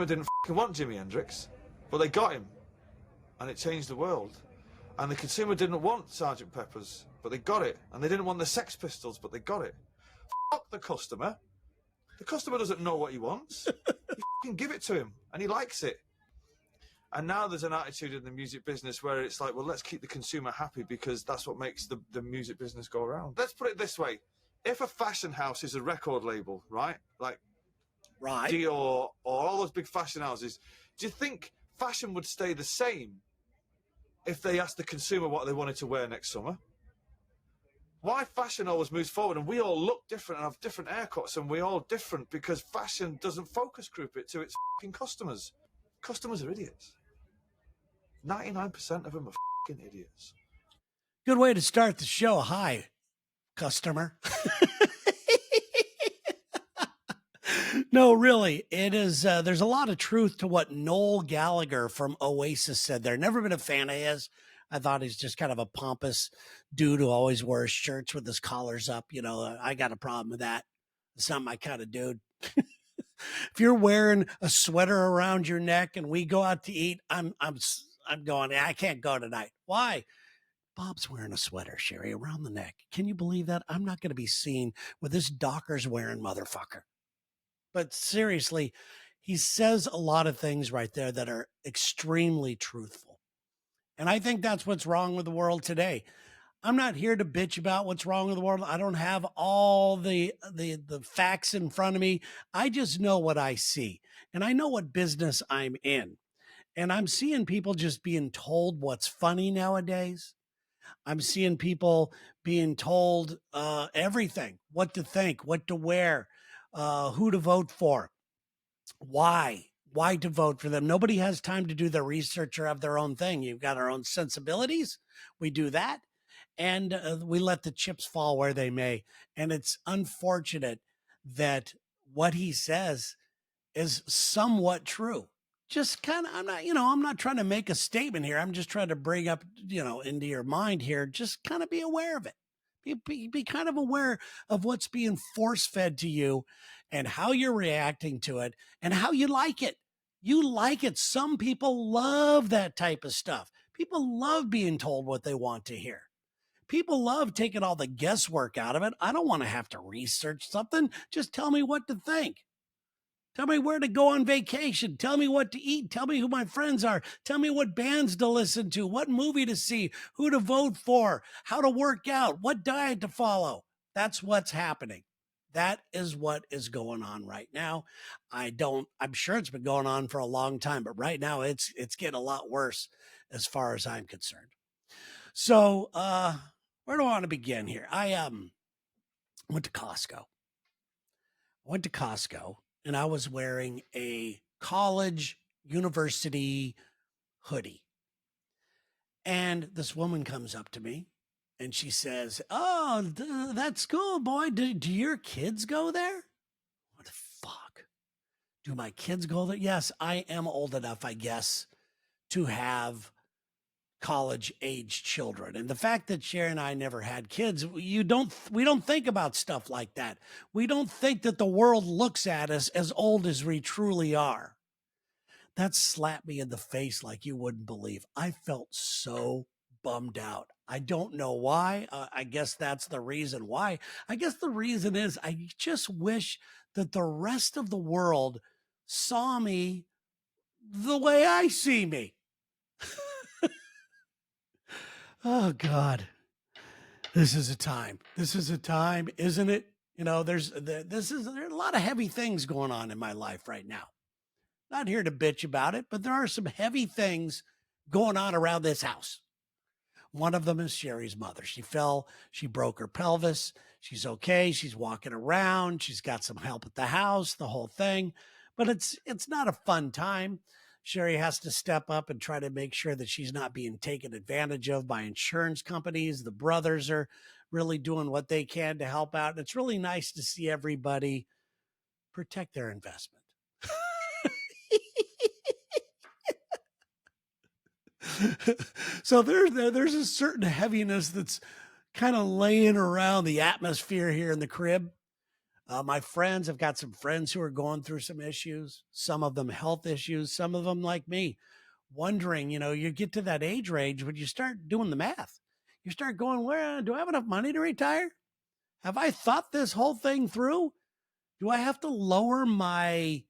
didn't fucking want Jimi Hendrix, but they got him, and it changed the world. And the consumer didn't want Sergeant Pepper's, but they got it. And they didn't want the Sex Pistols, but they got it. Fuck the customer. The customer doesn't know what he wants. You fucking give it to him, and he likes it. And now there's an attitude in the music business where it's like, well, let's keep the consumer happy because that's what makes the music business go around. Let's put it this way. If a fashion house is a record label, right? Like Dior or all those big fashion houses, do you think fashion would stay the same if they asked the consumer what they wanted to wear next summer? Why fashion always moves forward and we all look different and have different haircuts and we're all different because fashion doesn't focus group it to its fucking customers. Customers are idiots. 99% of them are fucking idiots. Good way to start the show. Hi, customer. No, really, it is. There's a lot of truth to what Noel Gallagher from Oasis said there. Never been a fan of his. I thought he's just kind of a pompous dude who always wears shirts with his collars up. You know, I got a problem with that. It's not my kind of dude. If you're wearing a sweater around your neck and we go out to eat, I'm going, I can't go tonight. Why? Bob's wearing a sweater, Sherry, around the neck. Can you believe that? I'm not going to be seen with this Dockers wearing motherfucker. But seriously, he says a lot of things right there that are extremely truthful. And I think that's what's wrong with the world today. I'm not here to bitch about what's wrong with the world. I don't have all the facts in front of me. I just know what I see. And I know what business I'm in. And I'm seeing people just being told what's funny nowadays. I'm seeing people being told everything, what to think, what to wear, who to vote for, why to vote for them. Nobody has time to do their research or have their own thing. You've got our own sensibilities. We do that. And we let the chips fall where they may. And it's unfortunate that what he says is somewhat true. Just kind of, I'm not trying to make a statement here. I'm just trying to bring up, into your mind here, just kind of be aware of it. Be kind of aware of what's being force fed to you and how you're reacting to it and how you like it. You like it. Some people love that type of stuff. People love being told what they want to hear. People love taking all the guesswork out of it. I don't want to have to research something. Just tell me what to think. Tell me where to go on vacation. Tell me what to eat. Tell me who my friends are. Tell me what bands to listen to, what movie to see, who to vote for, how to work out, what diet to follow. That's what's happening. That is what is going on right now. I'm sure it's been going on for a long time, but right now it's getting a lot worse as far as I'm concerned. So, where do I want to begin here? I went to Costco. And I was wearing a college university hoodie. And this woman comes up to me and she says, "Oh, that's cool, boy. Do your kids go there?" What the fuck? Do my kids go there? Yes, I am old enough, I guess, to have college age children. And the fact that Sherry and I never had kids, we don't think about stuff like that. We don't think that the world looks at us as old as we truly are. That slapped me in the face like you wouldn't believe. I felt so bummed out. I don't know why. I guess that's the reason why. I guess the reason is I just wish that the rest of the world saw me the way I see me. Oh God, this is a time, isn't it? There's a lot of heavy things going on in my life right now. Not here to bitch about it, but there are some heavy things going on around this house. One of them is Sherry's mother. She fell, she broke her pelvis. She's okay. She's walking around. She's got some help at the house, the whole thing, but it's not a fun time. Sherry has to step up and try to make sure that she's not being taken advantage of by insurance companies. The brothers are really doing what they can to help out. And it's really nice to see everybody protect their investment. So there's a certain heaviness that's kind of laying around the atmosphere here in the crib. My friends, I've got some friends who are going through some issues, some of them health issues, some of them like me, wondering, you get to that age range when you start doing the math. You start going, where do I have enough money to retire? Have I thought this whole thing through? Do I have to lower my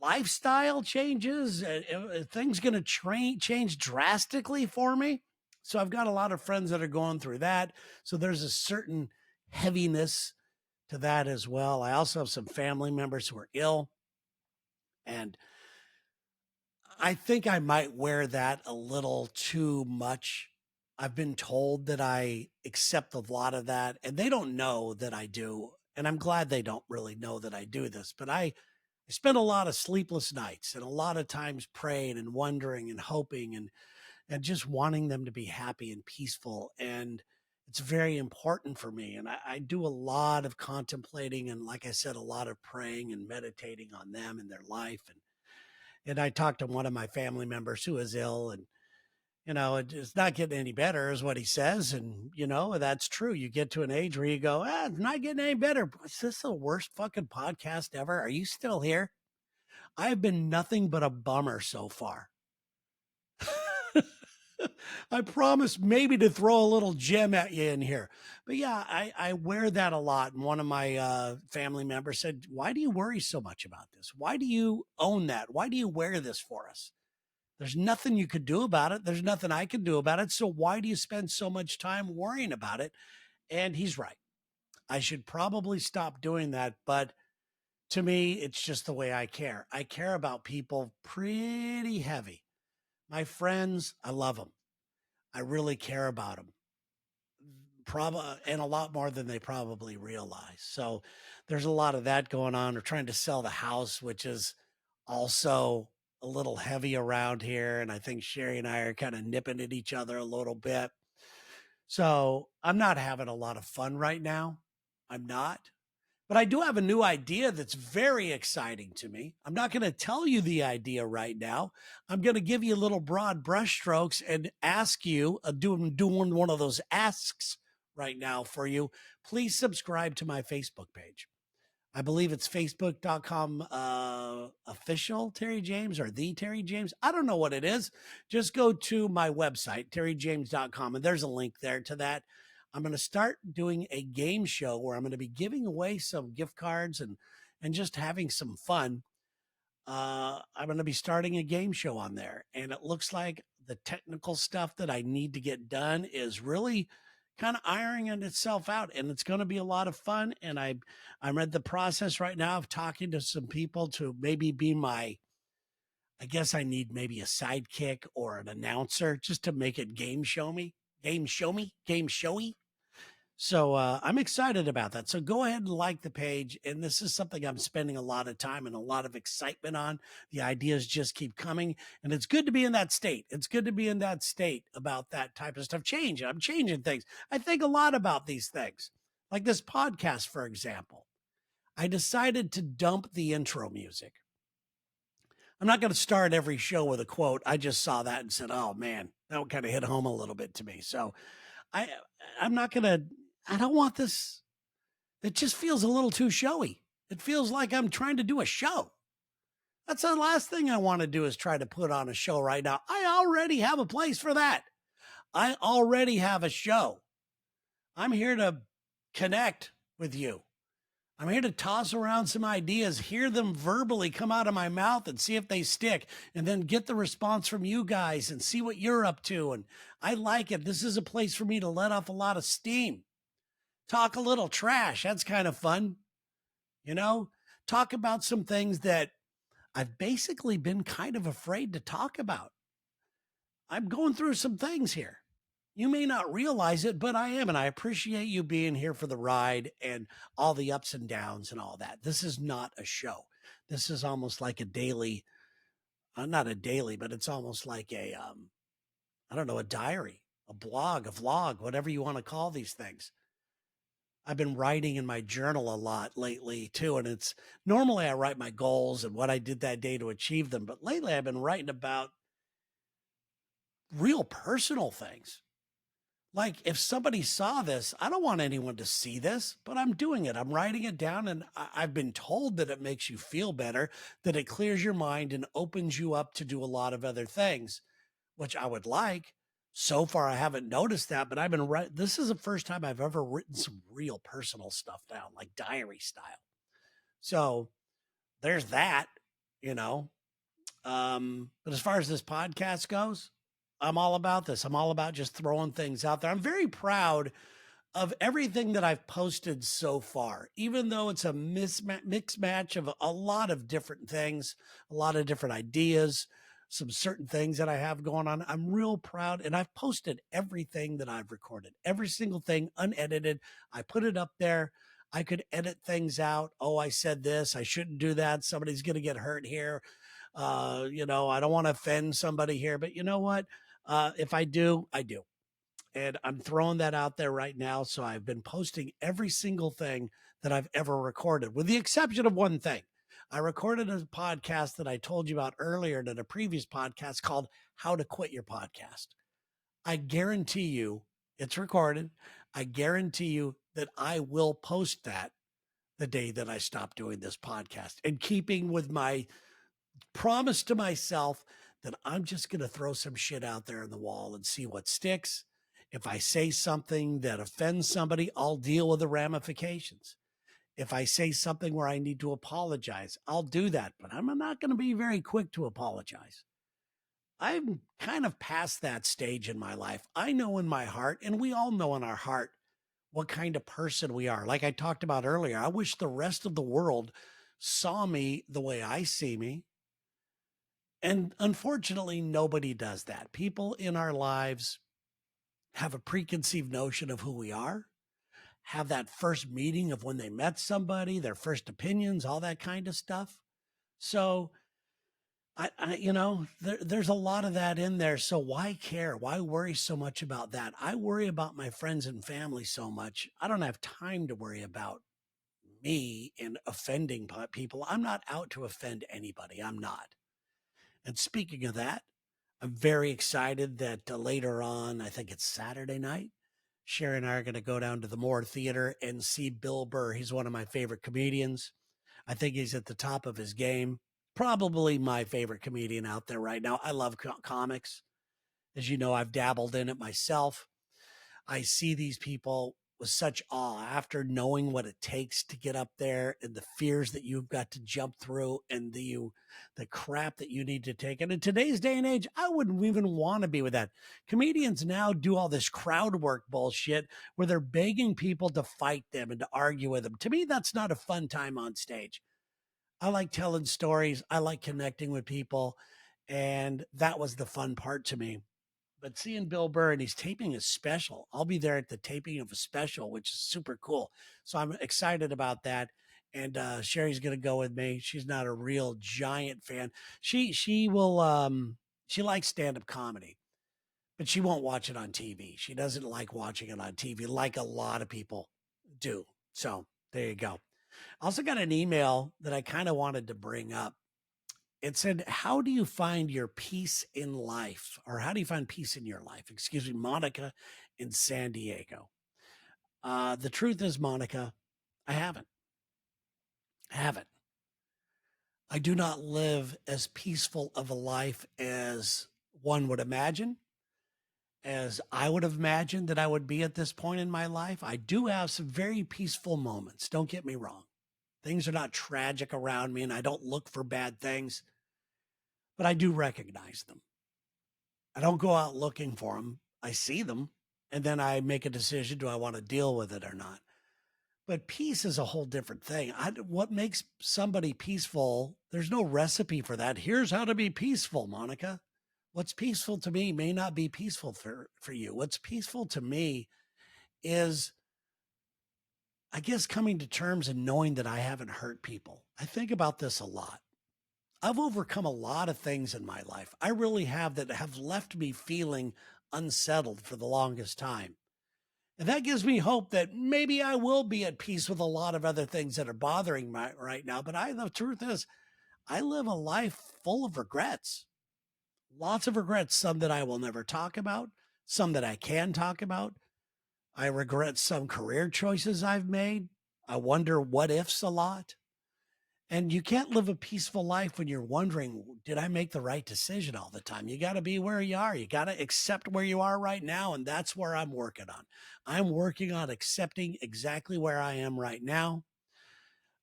lifestyle changes? Are things going to change drastically for me? So I've got a lot of friends that are going through that. So there's a certain heaviness to that as well. I also have some family members who are ill, and I think I might wear that a little too much. I've been told that I accept a lot of that, and they don't know that I do. And I'm glad they don't really know that I do this, but I spend a lot of sleepless nights and a lot of times praying and wondering and hoping and just wanting them to be happy and peaceful. And it's very important for me. And I do a lot of contemplating and, like I said, a lot of praying and meditating on them and their life. And I talked to one of my family members who is ill, and it's not getting any better, is what he says. And that's true. You get to an age where you go, it's not getting any better. Is this the worst fucking podcast ever? Are you still here? I've been nothing but a bummer so far. I promise maybe to throw a little gem at you in here. But yeah, I wear that a lot. And one of my family members said, why do you worry so much about this? Why do you own that? Why do you wear this for us? There's nothing you could do about it. There's nothing I can do about it. So why do you spend so much time worrying about it? And he's right. I should probably stop doing that. But to me, it's just the way I care. I care about people pretty heavy. My friends, I love them. I really care about them. Probably, and a lot more than they probably realize. So there's a lot of that going on. We're trying to sell the house, which is also a little heavy around here. And I think Sherry and I are kind of nipping at each other a little bit. So I'm not having a lot of fun right now. I'm not. But I do have a new idea that's very exciting to me. I'm not going to tell you the idea right now. I'm going to give you little broad brushstrokes and ask you, doing one of those asks right now for you. Please subscribe to my Facebook page. I believe it's facebook.com official Terry James or the Terry James. I don't know what it is. Just go to my website, terryjames.com, and there's a link there to that. I'm going to start doing a game show where I'm going to be giving away some gift cards and just having some fun. I'm going to be starting a game show on there, and it looks like the technical stuff that I need to get done is really kind of ironing itself out, and it's going to be a lot of fun. And I'm at the process right now of talking to some people to maybe be I guess I need maybe a sidekick or an announcer just to make it game showy. So I'm excited about that. So go ahead and like the page. And this is something I'm spending a lot of time and a lot of excitement on. The ideas just keep coming. And it's good to be in that state. It's good to be in that state about that type of stuff. I'm changing things. I think a lot about these things. Like this podcast, for example. I decided to dump the intro music. I'm not going to start every show with a quote. I just saw that and said, oh man, that would kind of hit home a little bit to me. So I'm not going to, I don't want this. It just feels a little too showy. It feels like I'm trying to do a show. That's the last thing I want to do is try to put on a show right now. I already have a place for that. I already have a show. I'm here to connect with you. I'm here to toss around some ideas, hear them verbally come out of my mouth and see if they stick, and then get the response from you guys and see what you're up to. And I like it. This is a place for me to let off a lot of steam. Talk a little trash. That's kind of fun. Talk about some things that I've basically been kind of afraid to talk about. I'm going through some things here. You may not realize it, but I am. And I appreciate you being here for the ride and all the ups and downs and all that. This is not a show. This is almost like a daily, not a daily, but it's almost like a diary, a blog, a vlog, whatever you want to call these things. I've been writing in my journal a lot lately too. And it's normally I write my goals and what I did that day to achieve them. But lately I've been writing about real personal things. Like, if somebody saw this, I don't want anyone to see this, but I'm doing it. I'm writing it down, and I've been told that it makes you feel better, that it clears your mind and opens you up to do a lot of other things, which I would like. So far, I haven't noticed that, but I've been right. This is the first time I've ever written some real personal stuff down, like diary style. So there's that, you know. But as far as this podcast goes, I'm all about this. I'm all about just throwing things out there. I'm very proud of everything that I've posted so far, even though it's a mixed match of a lot of different things, a lot of different ideas, some certain things that I have going on. I'm real proud, and I've posted everything that I've recorded, every single thing unedited. I put it up there. I could edit things out. Oh, I said this. I shouldn't do that. Somebody's going to get hurt here. I don't want to offend somebody here, but you know what? If I do, I do. And I'm throwing that out there right now. So I've been posting every single thing that I've ever recorded, with the exception of one thing. I recorded a podcast that I told you about earlier in a previous podcast called How to Quit Your Podcast. I guarantee you it's recorded. I guarantee you that I will post that the day that I stop doing this podcast, and keeping with my promise to myself that I'm just going to throw some shit out there on the wall and see what sticks. If I say something that offends somebody, I'll deal with the ramifications. If I say something where I need to apologize, I'll do that, but I'm not going to be very quick to apologize. I'm kind of past that stage in my life. I know in my heart, and we all know in our heart, what kind of person we are. Like I talked about earlier, I wish the rest of the world saw me the way I see me. And unfortunately, nobody does that. People in our lives have a preconceived notion of who we are, have that first meeting of when they met somebody, their first opinions, all that kind of stuff. So there's a lot of that in there. So why care? Why worry so much about that? I worry about my friends and family so much. I don't have time to worry about me and offending people. I'm not out to offend anybody. I'm not. And speaking of that, I'm very excited that later on, I think it's Saturday night, Sherry and I are going to go down to the Moore Theater and see Bill Burr. He's one of my favorite comedians. I think he's at the top of his game. Probably my favorite comedian out there right now. I love comics. As you know, I've dabbled in it myself. I see these people with such awe after knowing what it takes to get up there, and the fears that you've got to jump through, and the crap that you need to take. And in today's day and age, I wouldn't even want to be with that. Comedians now do all this crowd work bullshit where they're begging people to fight them and to argue with them. To me, that's not a fun time on stage. I like telling stories. I like connecting with people. And that was the fun part to me. But seeing Bill Burr, and he's taping a special. I'll be there at the taping of a special, which is super cool. So I'm excited about that. And Sherry's gonna go with me. She's not a real giant fan. She likes stand-up comedy, but she won't watch it on TV. She doesn't like watching it on TV like a lot of people do. So there you go. I also got an email that I kind of wanted to bring up. It said, how do you find your peace in life? Or how do you find peace in your life? Excuse me, Monica in San Diego. The truth is, Monica, I haven't. I haven't. I do not live as peaceful of a life as one would imagine, as I would have imagined that I would be at this point in my life. I do have some very peaceful moments. Don't get me wrong. Things are not tragic around me, and I don't look for bad things, but I do recognize them. I don't go out looking for them. I see them, and then I make a decision. Do I want to deal with it or not? But peace is a whole different thing. What makes somebody peaceful? There's no recipe for that. Here's how to be peaceful, Monica. What's peaceful to me may not be peaceful for you. What's peaceful to me is, I guess, coming to terms and knowing that I haven't hurt people. I think about this a lot. I've overcome a lot of things in my life. I really have, that have left me feeling unsettled for the longest time. And that gives me hope that maybe I will be at peace with a lot of other things that are bothering me right now. But the truth is, I live a life full of regrets. Lots of regrets, some that I will never talk about, some that I can talk about. I regret some career choices I've made. I wonder what ifs a lot. And you can't live a peaceful life when you're wondering, did I make the right decision all the time? You got to be where you are. You got to accept where you are right now. And that's where I'm working on. I'm working on accepting exactly where I am right now.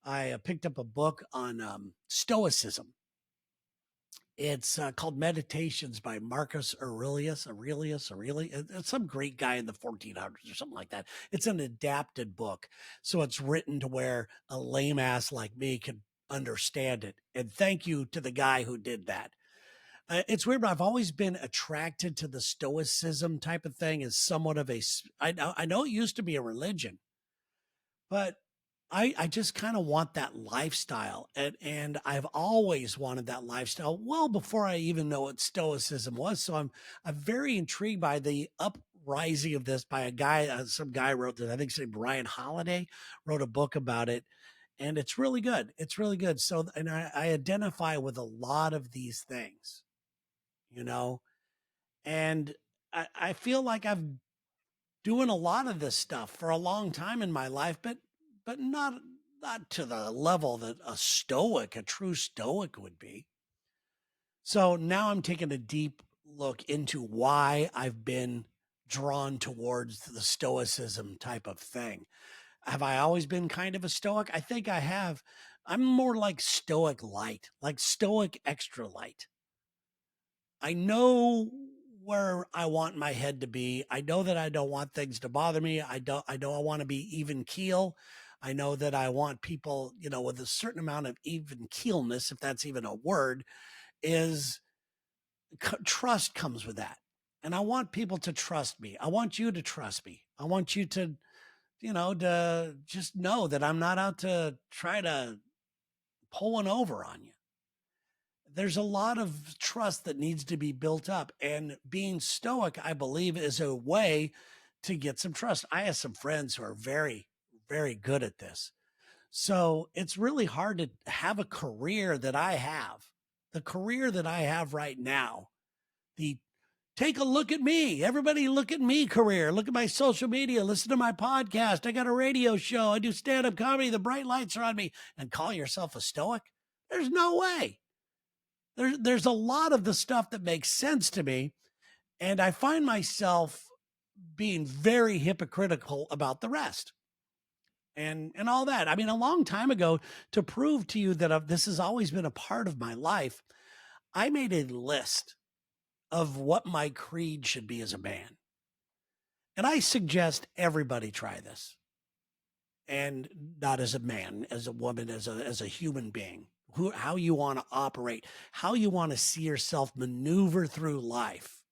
I picked up a book on Stoicism. It's called Meditations by Marcus Aurelius. It's some great guy in the 1400s or something like that. It's an adapted book. So it's written to where a lame ass like me can understand it. And thank you to the guy who did that. It's weird, but I've always been attracted to the Stoicism type of thing as somewhat of I know it used to be a religion, but I just kind of want that lifestyle. And I've always wanted that lifestyle well before I even know what stoicism was. So I'm very intrigued by the uprising of this by a guy, some guy wrote this, I think say Brian Holiday wrote a book about it. And it's really good. It's really good. So, and I identify with a lot of these things, you know, and I feel like I've doing a lot of this stuff for a long time in my life, but not to the level that a true stoic would be. So now I'm taking a deep look into why I've been drawn towards the stoicism type of thing. Have I always been kind of a stoic? I think I have. I'm more like stoic light, like stoic extra light. I know where I want my head to be. I know that I don't want things to bother me. I know I want to be even keel. I know that I want people, you know, with a certain amount of even keelness, if that's even a word, is trust comes with that. And I want people to trust me. I want you to trust me. I want you to, you know, to just know that I'm not out to try to pull one over on you. There's a lot of trust that needs to be built up. And being stoic, I believe, is a way to get some trust. I have some friends who are very, very good at this. So it's really hard to have a career that I have, the career that I have right now, the take a look at me, everybody look at me career, look at my social media, listen to my podcast. I got a radio show. I do stand up comedy. The bright lights are on me, and call yourself a stoic. There's no way. There's a lot of the stuff that makes sense to me, and I find myself being very hypocritical about the rest and all that. I mean, a long time ago, to prove to you that this has always been a part of my life, I made a list of what my creed should be as a man. And I suggest everybody try this. And not as a man, as a woman, as a human being, how you want to operate, how you want to see yourself maneuver through life.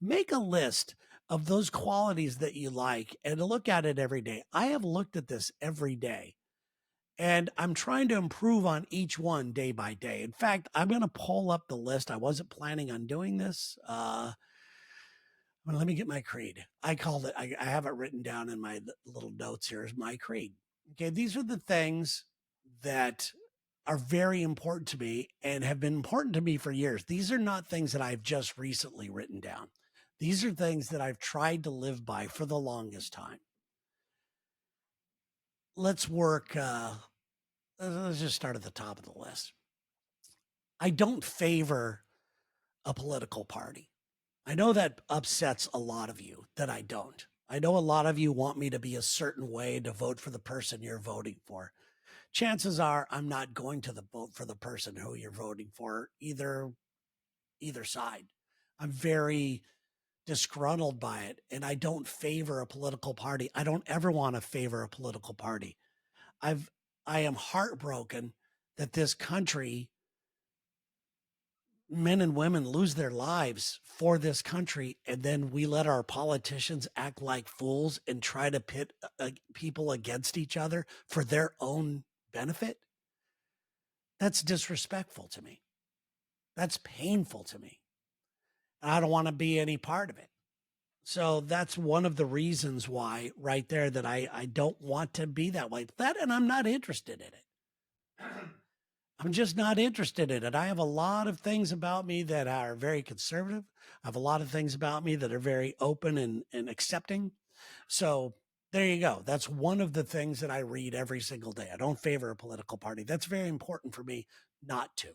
Make a list of those qualities that you like and look at it every day. I have looked at this every day and I'm trying to improve on each one day by day. In fact, I'm going to pull up the list. I wasn't planning on doing this. Well, let me get my creed. I called it, I have it written down in my little notes here as my creed. Okay. These are the things that are very important to me and have been important to me for years. These are not things that I've just recently written down. These are things that I've tried to live by for the longest time. Let's work. Let's just start at the top of the list. I don't favor a political party. I know that upsets a lot of you that I don't. I know a lot of you want me to be a certain way to vote for the person you're voting for. Chances are I'm not going to vote for the person who you're voting for either side. I'm very disgruntled by it and I don't favor a political party. I don't ever want to favor a political party. I am heartbroken that this country, men and women lose their lives for this country, and then we let our politicians act like fools and try to pit people against each other for their own benefit. That's disrespectful to me. That's painful to me. I don't want to be any part of it. So that's one of the reasons why right there that I don't want to be that way. That, and I'm not interested in it. I'm just not interested in it. I have a lot of things about me that are very conservative. I have a lot of things about me that are very open and accepting. So there you go. That's one of the things that I read every single day. I don't favor a political party. That's very important for me not to.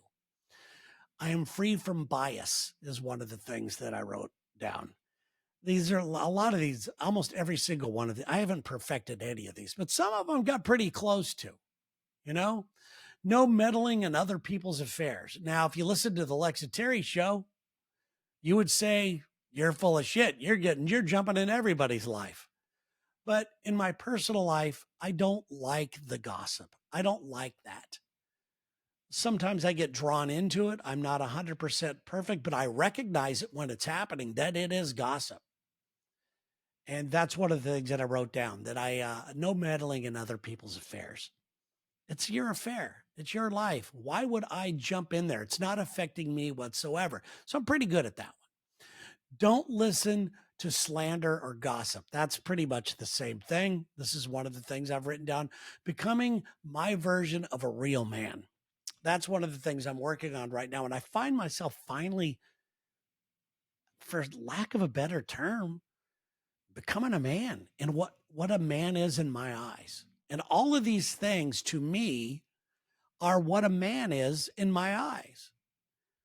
I am free from bias, is one of the things that I wrote down. These are a lot of these, almost every single one of the, I haven't perfected any of these, but some of them got pretty close to, you know? No meddling in other people's affairs. Now, if you listen to the Lex and Terry show, you would say you're full of shit. You're jumping in everybody's life. But in my personal life, I don't like the gossip. I don't like that. Sometimes I get drawn into it. I'm not 100% perfect, but I recognize it when it's happening that it is gossip. And that's one of the things that I wrote down, that no meddling in other people's affairs. It's your affair. It's your life. Why would I jump in there? It's not affecting me whatsoever. So I'm pretty good at that one. Don't listen to slander or gossip. That's pretty much the same thing. This is one of the things I've written down. Becoming my version of a real man. That's one of the things I'm working on right now. And I find myself finally, for lack of a better term, becoming a man and what a man is in my eyes. And all of these things to me are what a man is in my eyes.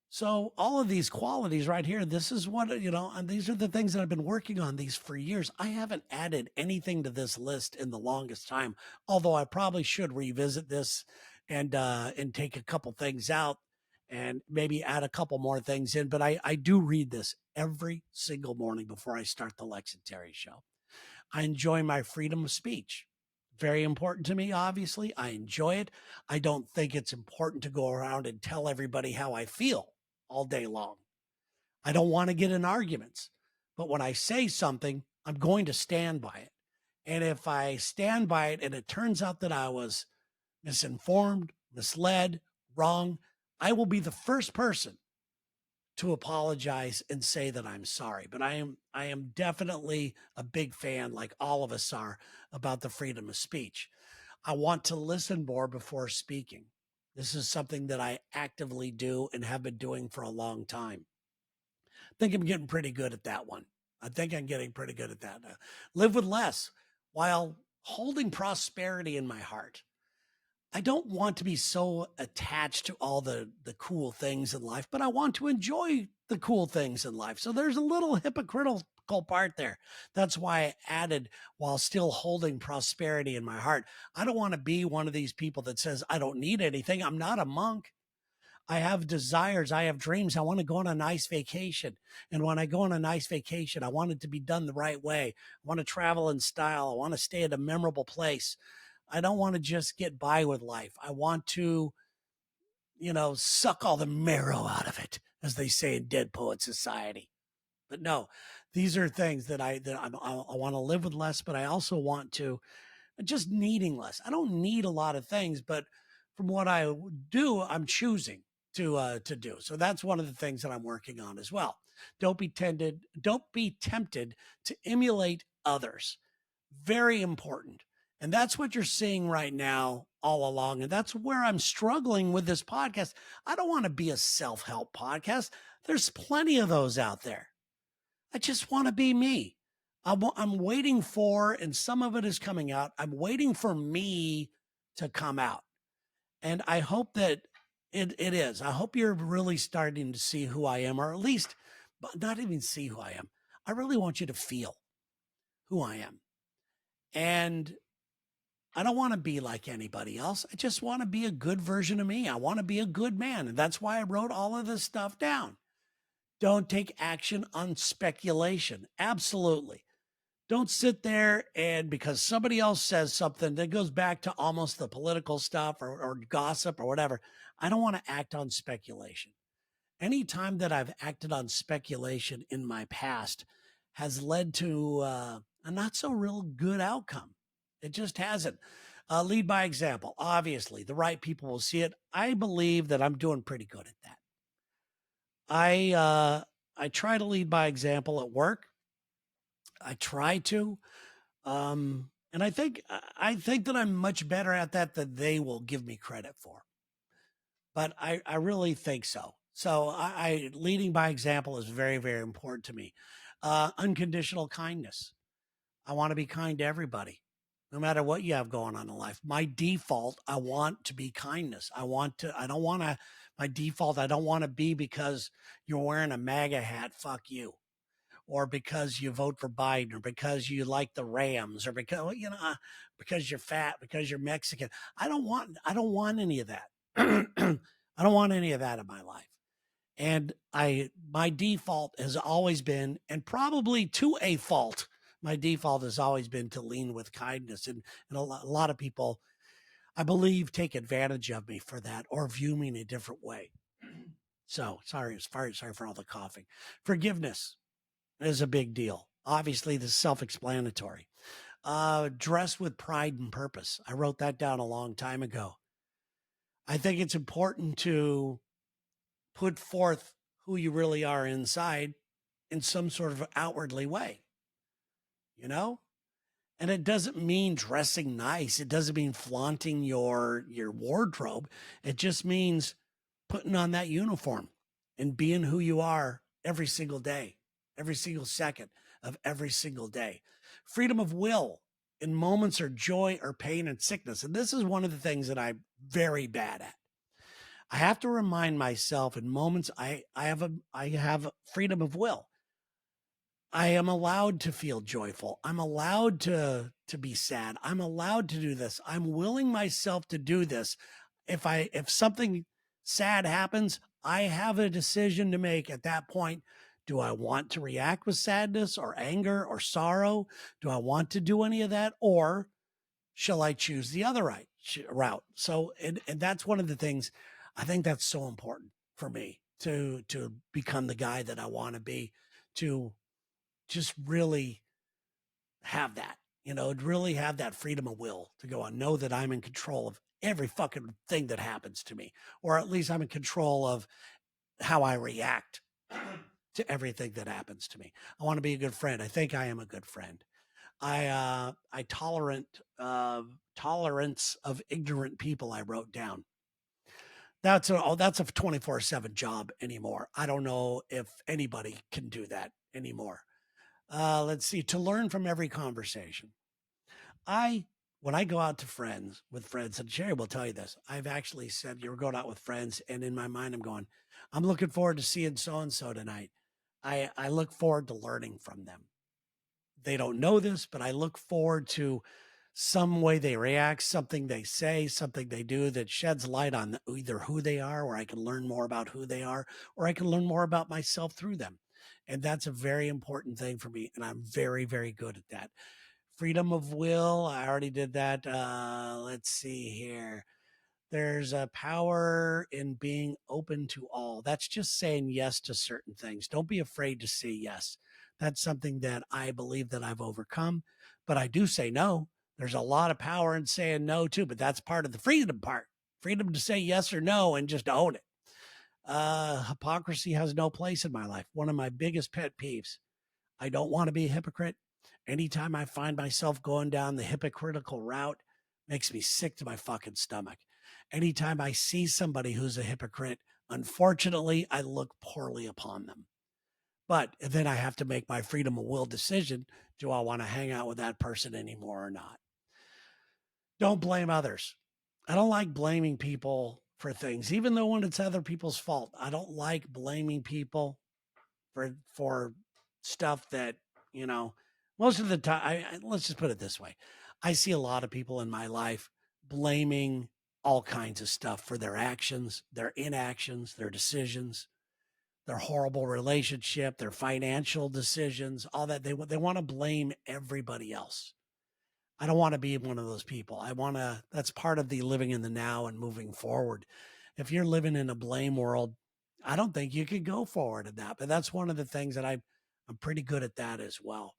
So all of these qualities right here, this is what, and these are the things that I've been working on these for years. I haven't added anything to this list in the longest time, although I probably should revisit this and take a couple things out and maybe add a couple more things in. But I do read this every single morning before I start the Lex and Terry show. I enjoy my freedom of speech. Very important to me, obviously. I enjoy it. I don't think it's important to go around and tell everybody how I feel all day long. I don't want to get in arguments. But when I say something, I'm going to stand by it. And if I stand by it and it turns out that I was misinformed, misled, wrong, I will be the first person to apologize and say that I'm sorry. But I am definitely a big fan, like all of us are, about the freedom of speech. I want to listen more before speaking. This is something that I actively do and have been doing for a long time. I think I'm getting pretty good at that one. I think I'm getting pretty good at that. Live with less while holding prosperity in my heart. I don't want to be so attached to all the cool things in life, but I want to enjoy the cool things in life. So there's a little hypocritical part there. That's why I added while still holding prosperity in my heart. I don't want to be one of these people that says I don't need anything. I'm not a monk. I have desires. I have dreams. I want to go on a nice vacation. And when I go on a nice vacation, I want it to be done the right way. I want to travel in style. I want to stay at a memorable place. I don't want to just get by with life. I want to, suck all the marrow out of it, as they say in Dead Poet Society. But no, these are things that I want to live with less, but I also want to just needing less. I don't need a lot of things, but from what I do, I'm choosing to do. So that's one of the things that I'm working on as well. Don't be tempted to emulate others. Very important. And that's what you're seeing right now all along. And that's where I'm struggling with this podcast. I don't want to be a self-help podcast. There's plenty of those out there. I just want to be me. I'm waiting for, and some of it is coming out. I'm waiting for me to come out. And I hope that it is. I hope you're really starting to see who I am, or at least not even see who I am. I really want you to feel who I am. And I don't want to be like anybody else. I just want to be a good version of me. I want to be a good man. And that's why I wrote all of this stuff down. Don't take action on speculation. Absolutely. Don't sit there and because somebody else says something that goes back to almost the political stuff or gossip or whatever. I don't want to act on speculation. Anytime that I've acted on speculation in my past has led to a not so real good outcome. It just hasn't. Lead by example. Obviously, the right people will see it. I believe that I'm doing pretty good at that. I try to lead by example at work. I try to, and I think that I'm much better at that than they will give me credit for. but I really think so. So I leading by example is very, very important to me. Unconditional kindness. I want to be kind to everybody, no matter what you have going on in life. My default, I want to be kindness. I don't want to, my default, I don't want to be because you're wearing a MAGA hat, fuck you. Or because you vote for Biden, or because you like the Rams, or because, because you're fat, because you're Mexican. I don't want any of that. I don't want any of that in my life. And my default has always been, and probably to a fault, my default has always been to lean with kindness. And a lot of people, I believe, take advantage of me for that or view me in a different way. So sorry for all the coughing. Forgiveness is a big deal. Obviously, this is self-explanatory. Dress with pride and purpose. I wrote that down a long time ago. I think it's important to put forth who you really are inside in some sort of outwardly way, you know? And it doesn't mean dressing nice. It doesn't mean flaunting your wardrobe. It just means putting on that uniform and being who you are every single day, every single second of every single day. Freedom of will in moments of joy or pain and sickness. And this is one of the things that I'm very bad at. I have to remind myself in moments I have freedom of will. I am allowed to feel joyful. I'm allowed to be sad. I'm allowed to do this. I'm willing myself to do this. If something sad happens, I have a decision to make at that point. Do I want to react with sadness or anger or sorrow? Do I want to do any of that, or shall I choose the other route? So, and that's one of the things I think that's so important for me to become the guy that I want to be, to just really have that, to really have that freedom of will to go on, know that I'm in control of every fucking thing that happens to me, or at least I'm in control of how I react to everything that happens to me. I want to be a good friend. I think I am a good friend. I tolerance of ignorant people. I wrote down. That's a 24/7 job anymore. I don't know if anybody can do that anymore. Let's see. To learn from every conversation. I when I go out to with friends, and Sherry will tell you this. I've actually said you're going out with friends, and in my mind, I'm going, I'm looking forward to seeing so and so tonight. I look forward to learning from them. They don't know this, but I look forward to some way they react, something they say, something they do that sheds light on either who they are, or I can learn more about who they are, or I can learn more about myself through them. And that's a very important thing for me. And I'm very, very good at that. Freedom of will. I already did that. Let's see here. There's a power in being open to all. That's just saying yes to certain things. Don't be afraid to say yes. That's something that I believe that I've overcome, but I do say no. There's a lot of power in saying no too, but that's part of the freedom part. Freedom to say yes or no and just own it. Hypocrisy has no place in my life. One of my biggest pet peeves. I don't want to be a hypocrite. Anytime I find myself going down the hypocritical route, makes me sick to my fucking stomach. Anytime I see somebody who's a hypocrite, unfortunately, I look poorly upon them. But then I have to make my freedom of will decision. Do I want to hang out with that person anymore or not? Don't blame others. I don't like blaming people for things, even though when it's other people's fault. I don't like blaming people for stuff that, you know, most of the time, let's just put it this way. I see a lot of people in my life blaming all kinds of stuff for their actions, their inactions, their decisions, their horrible relationship, their financial decisions, all that. They want to blame everybody else. I don't want to be one of those people. That's part of the living in the now and moving forward. If you're living in a blame world, I don't think you could go forward in that. But that's one of the things that I'm pretty good at that as well.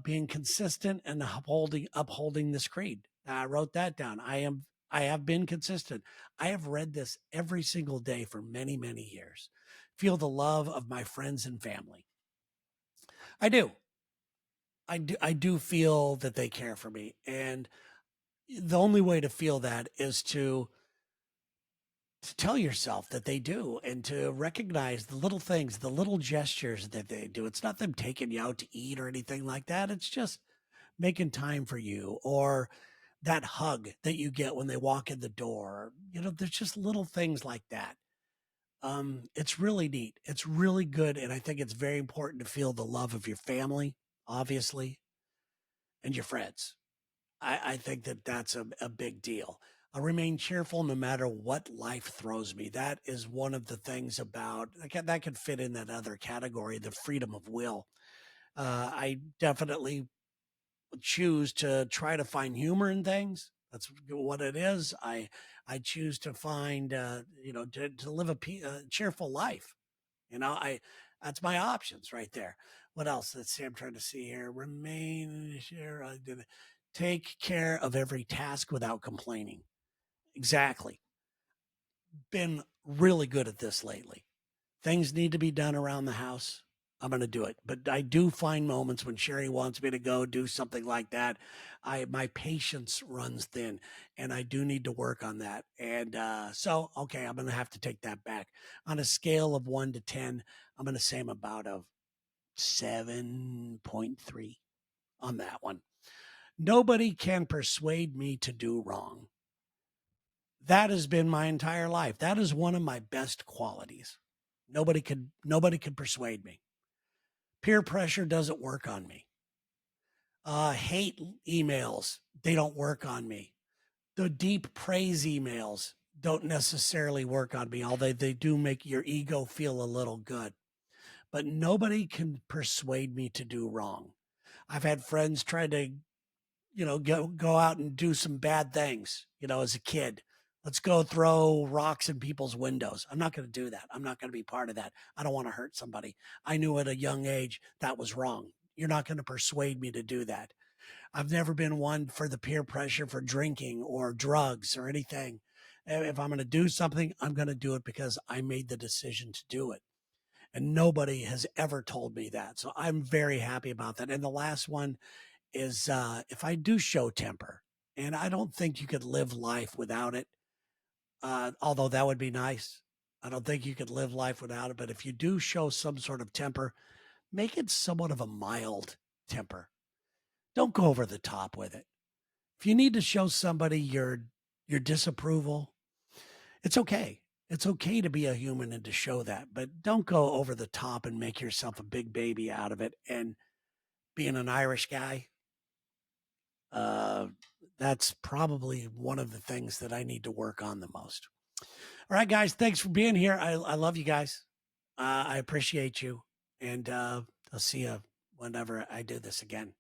Being consistent and upholding this creed. I wrote that down. I have been consistent. I have read this every single day for many, many years. Feel the love of my friends and family. I do. I do feel that they care for me. And the only way to feel that is to to tell yourself that they do and to recognize the little things, the little gestures that they do. It's not them taking you out to eat or anything like that. It's just making time for you, or that hug that you get when they walk in the door. You know, there's just little things like that. It's really neat. It's really good. And I think it's very important to feel the love of your family, obviously, and your friends. I think that that's a big deal. I remain cheerful no matter what life throws me. That is one of the things about that could fit in that other category, the freedom of will. I definitely choose to try to find humor in things. That's what it is. I choose to find to live a cheerful life. I that's my options right there. What else? Let's see. I'm trying to see here. Remain here. Take care of every task without complaining. Exactly. Been really good at this lately. Things need to be done around the house. I'm going to do it. But I do find moments when Sherry wants me to go do something like that. My patience runs thin, and I do need to work on that. And so, okay, I'm going to have to take that back. On a scale of 1 to 10, I'm going to say I'm about a 7.3 on that one. Nobody can persuade me to do wrong. That has been my entire life. That is one of my best qualities. Nobody could persuade me. Peer pressure doesn't work on me. Hate emails, they don't work on me. The deep praise emails don't necessarily work on me, although they do make your ego feel a little good. But nobody can persuade me to do wrong. I've had friends try to go out and do some bad things, as a kid. Let's go throw rocks in people's windows. I'm not going to do that. I'm not going to be part of that. I don't want to hurt somebody. I knew at a young age that was wrong. You're not going to persuade me to do that. I've never been one for the peer pressure for drinking or drugs or anything. If I'm going to do something, I'm going to do it because I made the decision to do it. And nobody has ever told me that. So I'm very happy about that. And the last one is if I do show temper, and I don't think you could live life without it, although that would be nice. I don't think you could live life without it. But if you do show some sort of temper, make it somewhat of a mild temper. Don't go over the top with it. If you need to show somebody your disapproval, it's okay. It's okay to be a human and to show that, but don't go over the top and make yourself a big baby out of it. And being an Irish guy, uh, that's probably one of the things that I need to work on the most. All right, guys, thanks for being here. I love you guys. I appreciate you, and I'll see you whenever I do this again.